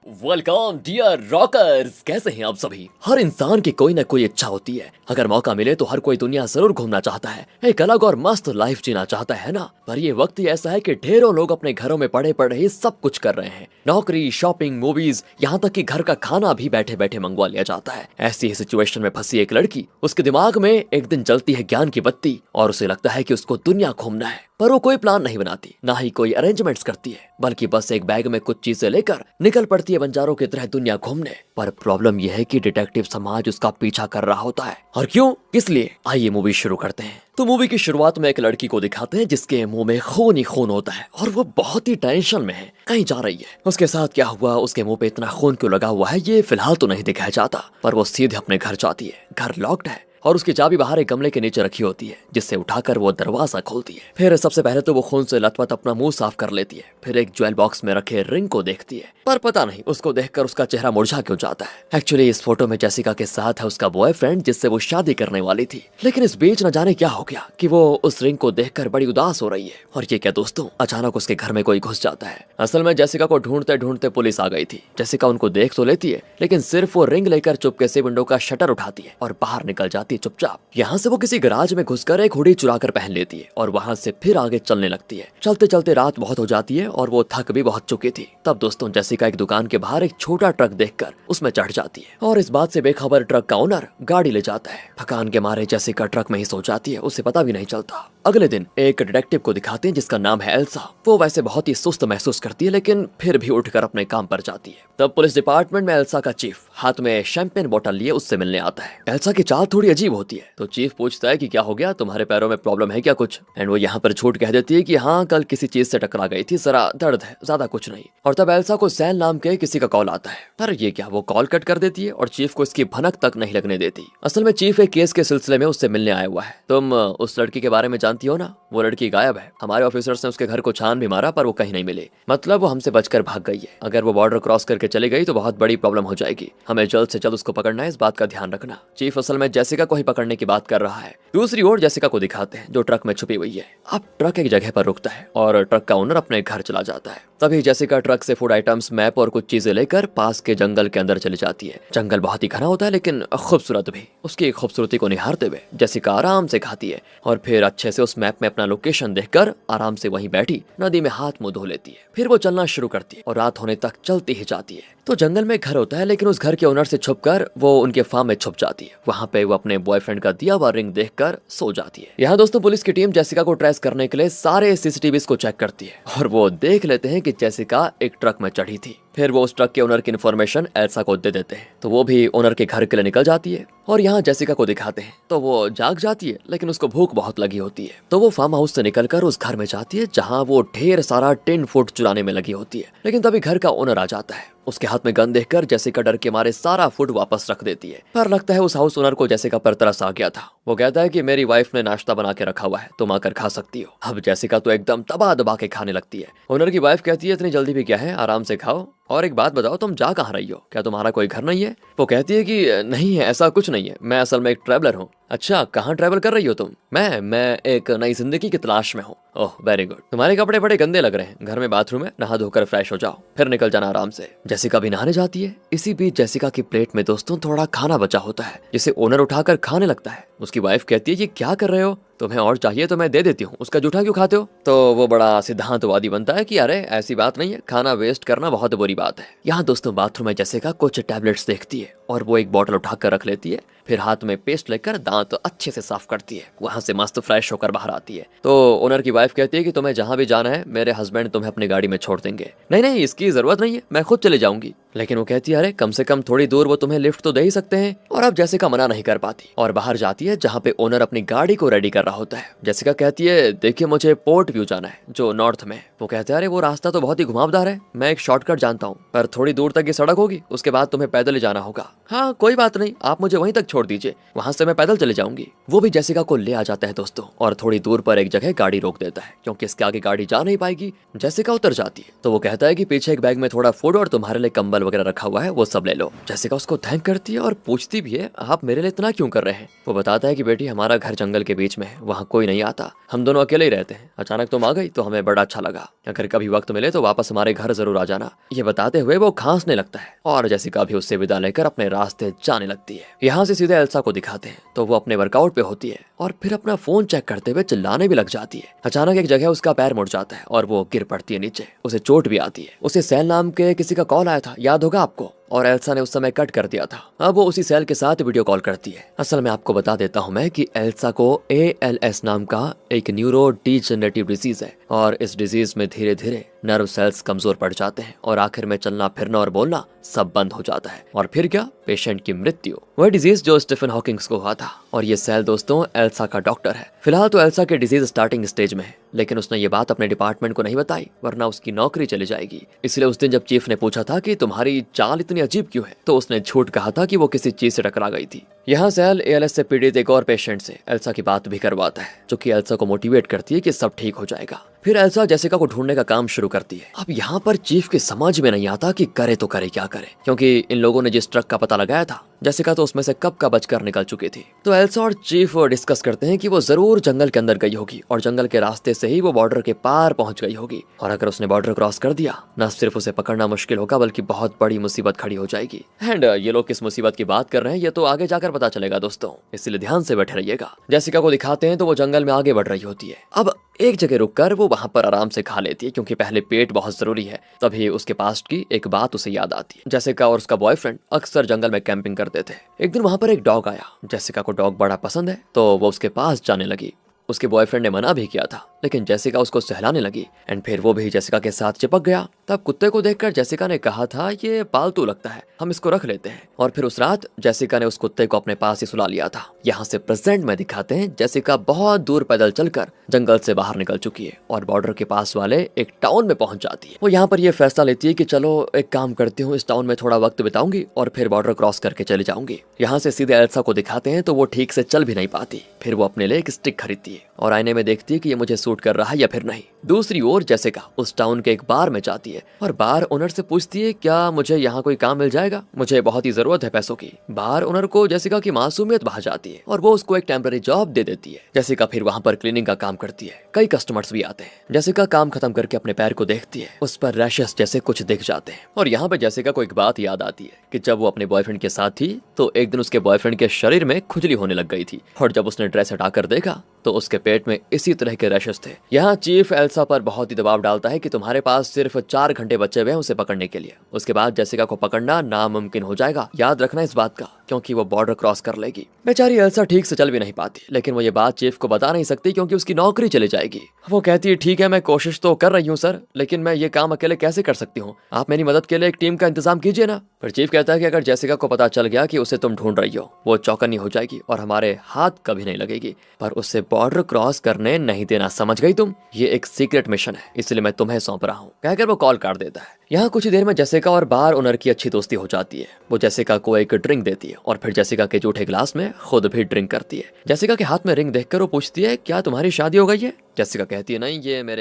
Welcome dear rockers, कैसे हैं आप सभी। हर इंसान की कोई ना कोई इच्छा होती है। अगर मौका मिले तो हर कोई दुनिया जरूर घूमना चाहता है, एक अलग और मस्त लाइफ जीना चाहता है ना। पर ये वक्त ही ऐसा है कि ढेरों लोग अपने घरों में पड़े पड़े ही सब कुछ कर रहे हैं। नौकरी, शॉपिंग, मूवीज, यहाँ तक कि घर का खाना भी बैठे बैठे मंगवा लिया जाता है। ऐसी ही सिचुएशन में फंसी एक लड़की, उसके दिमाग में एक दिन जलती है ज्ञान की बत्ती और उसे लगता है कि उसको दुनिया घूमना है। पर वो कोई प्लान नहीं बनाती, ना ही कोई अरेंजमेंट्स करती है, बल्कि बस एक बैग में कुछ चीजें लेकर निकल पड़ती है बंजारों की तरह दुनिया घूमने। पर प्रॉब्लम यह है कि डिटेक्टिव समाज उसका पीछा कर रहा होता है। और क्यों, किस लिए, आइए मूवी शुरू करते हैं। तो मूवी की शुरुआत में एक लड़की को दिखाते हैं जिसके मुंह में खून ही खून होता है और वो बहुत ही टेंशन में है, कहीं जा रही है। उसके साथ क्या हुआ, उसके मुंह पे इतना खून क्यों लगा हुआ है, ये फिलहाल तो नहीं दिखाया जाता। पर वो सीधे अपने घर जाती है। घर लॉक्ड है और उसकी चाबी बाहर एक गमले के नीचे रखी होती है, जिससे उठाकर वो दरवाजा खोलती है। फिर सबसे पहले तो वो खून से लथपथ अपना मुंह साफ कर लेती है। फिर एक ज्वेल बॉक्स में रखे रिंग को देखती है, पर पता नहीं उसको देखकर उसका चेहरा मुरझा क्यों जाता है। एक्चुअली इस फोटो में जेसिका के साथ है उसका बॉयफ्रेंड, जिससे वो शादी करने वाली थी। लेकिन इस बीच न जाने क्या हो गया कि वो उस रिंग को देखकर बड़ी उदास हो रही है। और ये क्या दोस्तों, अचानक उसके घर में कोई घुस जाता है। असल में जेसिका को ढूंढते ढूंढते पुलिस आ गई थी। जेसिका उनको देख तो लेती है, लेकिन सिर्फ वो रिंग लेकर चुपके से विंडो का शटर उठाती है और बाहर निकल जाती है चुपचाप। यहाँ से वो किसी गराज में घुसकर एक हुडी चुरा कर पहन लेती है और वहाँ से फिर आगे चलने लगती है। चलते चलते रात बहुत हो जाती है और वो थक भी बहुत चुकी थी। तब दोस्तों जेसिका एक दुकान के बाहर एक छोटा ट्रक देखकर उसमें चढ़ जाती है और इस बात से बेखबर ट्रक का ओनर गाड़ी ले जाता है। थकान के मारे जेसिका ट्रक में ही सो जाती है, उसे पता भी नहीं चलता। अगले दिन एक डिटेक्टिव को दिखाते हैं जिसका नाम है एल्सा। वो वैसे बहुत ही सुस्त महसूस करती है, लेकिन फिर भी उठकर अपने काम पर जाती है। तब पुलिस डिपार्टमेंट में एल्सा का चीफ हाथ में शैंपेन बोतल लिए उससे मिलने आता है। एल्सा की चाल थोड़ी अजीब होती है, तो चीफ पूछता है कि क्या हो गया, तुम्हारे पैरों में प्रॉब्लम है क्या कुछ। एंड वो यहाँ पर झूठ कह देती है कि हाँ, कल किसी चीज से टकरा गई थी, जरा दर्द है, ज्यादा कुछ नहीं। और तब एल्सा को सैल नाम के किसी का कॉल आता है। पर ये क्या, वो कॉल कट कर देती है और चीफ को इसकी भनक तक नहीं लगने देती। असल में चीफ एक केस के सिलसिले में उससे मिलने आया हुआ है। तुम उस लड़की के बारे में जानती हो ना, वो लड़की गायब है। हमारे ऑफिसर्स ने उसके घर को छान भी मारा पर वो कहीं नहीं मिली। मतलब वो हमसे बचकर भाग गई है। अगर वो बॉर्डर क्रॉस करके चली गई तो बहुत बड़ी प्रॉब्लम हो जाएगी। हमें जल्द से जल्द उसको पकड़ना है, इस बात का ध्यान रखना। चीफ असल में जेसिका को ही पकड़ने की बात कर रहा है। दूसरी ओर जेसिका को दिखाते हैं जो ट्रक में छुपी हुई है। अब ट्रक एक जगह पर रुकता है और ट्रक का ओनर अपने घर चला जाता है। तभी जेसिका ट्रक से फूड आइटम्स, मैप और कुछ चीजें लेकर पास के जंगल के अंदर चली जाती है। जंगल बहुत ही घना होता है लेकिन खूबसूरत भी। उसकी खूबसूरती को निहारते हुए जेसिका आराम से खाती है और फिर अच्छे से उस मैप में अपना लोकेशन देखकर आराम से वहीं बैठी नदी में हाथ मुंह धो लेती है। फिर वो चलना शुरू करती है और रात होने तक चलती ही जाती है। तो जंगल में घर होता है, लेकिन उस घर के ओनर से छुपकर वो उनके फार्म में छुप जाती है। वहाँ पे वो अपने बॉयफ्रेंड का दिया हुआ रिंग देखकर सो जाती है। यहाँ दोस्तों पुलिस की टीम जेसिका को ट्रेस करने के लिए सारे सीसीटीवीज को चेक करती है और वो देख लेते हैं कि जेसिका एक ट्रक में चढ़ी थी। फिर वो उस ट्रक के ओनर की इन्फॉर्मेशन एल्सा को दे देते हैं, तो वो भी ओनर के घर के लिए निकल जाती है। और यहाँ जेसिका को दिखाते हैं तो वो जाग जाती है, लेकिन उसको भूख बहुत लगी होती है। तो वो फार्म हाउस से निकलकर उस घर में जाती है जहाँ वो ढेर सारा टिन फूड चुराने में लगी होती है। लेकिन तभी घर का ओनर आ जाता है। उसके हाथ में गन देखकर जेसिका डर के मारे सारा फूड वापस रख देती है। पर लगता है उस हाउस ओनर को जेसिका पर तरस आ गया था। वो कहता है कि मेरी वाइफ ने नाश्ता बना के रखा हुआ है, तुम आकर खा सकती हो। अब जेसिका तो एकदम दबा दबा के खाने लगती है। ओनर की वाइफ कहती है इतनी जल्दी भी क्या है, आराम से खाओ। और एक बात बताओ, तुम जा कहाँ रही हो, क्या तुम्हारा कोई घर नहीं है। वो कहती है कि नहीं है, ऐसा कुछ नहीं है, मैं असल में एक ट्रैवलर हूँ। अच्छा, कहाँ ट्रैवल कर रही हो तुम। मैं एक नई जिंदगी की तलाश में हूँ। ओह वेरी गुड, तुम्हारे कपड़े बड़े गंदे लग रहे हैं, घर में बाथरूम है, नहा धोकर फ्रेश हो जाओ, फिर निकल जाना आराम से। जेसिका भी नहाने जाती है। इसी बीच जेसिका की प्लेट में दोस्तों थोड़ा खाना बचा होता है, जिसे ओनर उठाकर खाने लगता है। उसकी वाइफ कहती है ये क्या कर रहे हो, तुम्हें और चाहिए तो मैं दे देती हूँ, उसका जूठा क्यों खाते हो। तो वो बड़ा सिद्धांतवादी बनता है कि अरे ऐसी बात नहीं है, खाना वेस्ट करना बहुत बुरी बात है। यहाँ दोस्तों बाथरूम में जेसिका कुछ टैबलेट्स देखती है और वो एक बॉटल उठाकर रख लेती है। फिर हाथ में पेस्ट लेकर दांत अच्छे से साफ करती है। वहां से मस्त फ्रेश होकर बाहर आती है। तो ओनर की वाइफ कहती है कि तुम्हें जहां भी जाना है मेरे हस्बैंड तुम्हें अपनी गाड़ी में छोड़ देंगे। नहीं नहीं, इसकी जरूरत नहीं है, मैं खुद चले जाऊंगी। लेकिन वो कहती है अरे कम से कम थोड़ी दूर वो तुम्हें लिफ्ट तो दे ही सकते हैं। और अब जेसिका मना नहीं कर पाती और बाहर जाती है जहाँ पे ओनर अपनी गाड़ी को रेडी कर रहा होता है। जेसिका कहती है देखिए मुझे पोर्ट व्यू जाना है, जो नॉर्थ में। वो कहते हैं अरे वो रास्ता तो बहुत ही घुमावदार है, मैं एक शॉर्टकट जानता हूँ, पर थोड़ी दूर तक ये सड़क होगी, उसके बाद तुम्हें पैदल ही जाना होगा। हाँ कोई बात नहीं, आप मुझे वहीं तक छोड़ दीजिए, वहां से मैं पैदल चले जाऊंगी। वो भी जेसिका को ले आ जाता है दोस्तों और थोड़ी दूर पर एक जगह गाड़ी रोक देता है, क्योंकि इसके आगे गाड़ी जा नहीं पाएगी। जेसिका उतर जाती है तो वो कहता है कि पीछे एक बैग में थोड़ा फूड और तुम्हारे लिए कंबल टेबल वगैरह रखा हुआ है वो सब ले लो। जेसिका उसको थैंक करती है और पूछती भी है आप मेरे लिए इतना क्यों कर रहे हैं। वो बताता है कि बेटी हमारा घर जंगल के बीच में है, वहाँ कोई नहीं आता, हम दोनों अकेले ही रहते हैं। अचानक तुम आ गई तो हमें बड़ा अच्छा लगा, अगर कभी वक्त मिले तो वापस हमारे घर जरूर आ जाना। ये बताते हुए वो खांसने लगता है और जेसिका भी उससे विदा लेकर अपने रास्ते जाने लगती है। यहाँ से सीधे एल्सा को दिखाते हैं तो वो अपने वर्कआउट पे होती है और फिर अपना फोन चेक करते हुए चिल्लाने भी लग जाती है। अचानक एक जगह उसका पैर मुड़ जाता है और वो गिर पड़ती है नीचे, उसे चोट भी आती है। उसे सेल नाम के किसी का कॉल आया था, याद होगा आपको, और एल्सा ने उस समय कट कर दिया था। अब वो उसी सेल के साथ वीडियो कॉल करती है। असल में आपको बता देता हूँ मैं कि एल्सा को ALS नाम का एक न्यूरो डिजेनरेटिव डिजीज है और इस डिजीज में धीरे धीरे नर्व सेल्स कमजोर पड़ जाते हैं और आखिर में चलना फिरना और बोलना सब बंद हो जाता है और फिर क्या, पेशेंट की मृत्यु। वह डिजीज जो स्टीफन हॉकिंग्स को हुआ था और ये सेल दोस्तों एल्सा का डॉक्टर है। फिलहाल तो एल्सा की डिजीज स्टार्टिंग स्टेज में है, लेकिन उसने ये बात अपने डिपार्टमेंट को नहीं बताई वरना उसकी नौकरी चली जाएगी। इसलिए उस दिन जब चीफ ने पूछा था कि तुम्हारी चाल इतनी अजीब क्यों है, तो उसने झूठ कहा था कि वो किसी चीज से टकरा गई थी। यहाँ सेल ALS से पीड़ित एक और पेशेंट से एल्सा की बात भी करवाता है, जो कि एल्सा को मोटिवेट करती है कि सब ठीक हो जाएगा। फिर एल्सा जेसिका को ढूंढने का काम शुरू करती है। अब यहाँ पर चीफ के समझ में नहीं आता कि करे तो करे क्या करे, क्योंकि इन लोगों ने जिस ट्रक का पता लगाया था जेसिका तो उसमें से कब का बचकर निकल चुकी थी। तो एल्सा और चीफ डिस्कस करते हैं कि वो जरूर जंगल के अंदर गई होगी और जंगल के रास्ते से ही वो बॉर्डर के पार पहुंच गई होगी, और अगर उसने बॉर्डर क्रॉस कर दिया न सिर्फ उसे पकड़ना मुश्किल होगा बल्कि बहुत बड़ी मुसीबत खड़ी हो जाएगी। एंड ये लोग किस मुसीबत की बात कर रहे हैं ये तो आगे जाकर पता चलेगा दोस्तों, इसलिए ध्यान से बैठे रहिएगा। जेसिका को दिखाते हैं तो वो जंगल में आगे बढ़ रही होती है। अब एक जगह रुककर वो वहां पर आराम से खा लेती है क्योंकि पहले पेट बहुत जरूरी है। तभी उसके पास की एक बात उसे याद आती है। जेसिका और उसका बॉयफ्रेंड अक्सर जंगल में कैंपिंग करते थे। एक दिन वहां पर एक डॉग आया। जेसिका को डॉग बड़ा पसंद है तो वो उसके पास जाने लगी। उसके बॉयफ्रेंड ने मना भी किया था, लेकिन जेसिका उसको सहलाने लगी एंड फिर वो भी जेसिका के साथ चिपक गया। तब कुत्ते को देखकर जेसिका ने कहा था ये पालतू लगता है, हम इसको रख लेते हैं। और फिर उस रात जेसिका ने उस कुत्ते को अपने पास ही सुला लिया था। यहाँ से प्रेजेंट में दिखाते हैं जेसिका बहुत दूर पैदल चलकर जंगल से बाहर निकल चुकी है और बॉर्डर के पास वाले एक टाउन में पहुंच जाती है। वो यहाँ पर ये फैसला लेती है कि चलो एक काम करती हूँ, इस टाउन में थोड़ा वक्त बिताऊंगी और फिर बॉर्डर क्रॉस करके चली जाऊंगी। यहाँ से सीधे एल्सा को दिखाते हैं तो वो ठीक से चल भी नहीं पाती। फिर वो अपने लिए एक स्टिक खरीदती है और आईने में देखती है कि ये मुझे सूट कर रहा है या फिर नहीं। दूसरी ओर जेसिका उस टाउन के एक बार में जाती है और बार ओनर से पूछती है क्या मुझे यहाँ कोई काम मिल जाएगा, मुझे बहुत ही जरूरत है पैसों की। बार ओनर को जेसिका की मासूमियत भा जाती है और वो उसको एक टेम्पररी जॉब दे देती है। जेसिका फिर वहाँ पर क्लीनिंग का काम करती है। कई कस्टमर्स भी आते हैं। जेसिका काम खत्म करके अपने पैर को देखती है, उस पर रैशेस जैसे कुछ दिख जाते हैं। और यहाँ पे जेसिका को एक बात याद आती है कि जब वो अपने बॉयफ्रेंड के साथ थी तो एक दिन उसके बॉयफ्रेंड के शरीर में खुजली होने लग गई थी और जब उसने ड्रेस हटाकर देखा तो उसके पेट में इसी तरह के रैशेस थे। यहाँ चीफ एल्सा पर बहुत ही दबाव डालता है कि तुम्हारे पास सिर्फ 4 घंटे बचे हुए हैं उसे पकड़ने के लिए, उसके बाद जेसिका को पकड़ना नामुमकिन हो जाएगा। याद रखना इस बात का, क्योंकि वो बॉर्डर क्रॉस कर लेगी। बेचारी एल्सा ठीक से चल भी नहीं पाती, लेकिन वो ये बात चीफ को बता नहीं सकती क्योंकि उसकी नौकरी चली जाएगी। वो कहती है ठीक है मैं कोशिश तो कर रही हूँ सर, लेकिन मैं ये काम अकेले कैसे कर सकती हूँ, आप मेरी मदद के लिए एक टीम का इंतजाम कीजिए ना। पर चीफ कहता है कि अगर जेसिका को पता चल गया कि उसे तुम ढूंढ रही हो वो चौकन्नी हो जाएगी और हमारे हाथ कभी नहीं लगेगी, पर उससे बॉर्डर क्रॉस करने नहीं देना, समझ गई तुम, ये एक सीक्रेट मिशन है इसलिए मैं तुम्हें सौंप रहा हूँ। कहकर वो कॉल काट देता है। यहाँ कुछ ही देर में जेसिका और बार ओनर की अच्छी दोस्ती हो जाती है। वो जेसिका को एक ड्रिंक देती है और फिर जेसिका के जूठे ग्लास में खुद भी ड्रिंक करती है। जेसिका के हाथ में रिंग देखकर वो पूछती है क्या तुम्हारी शादी हो गई है। जेसिका कहती है नहीं, ये मेरे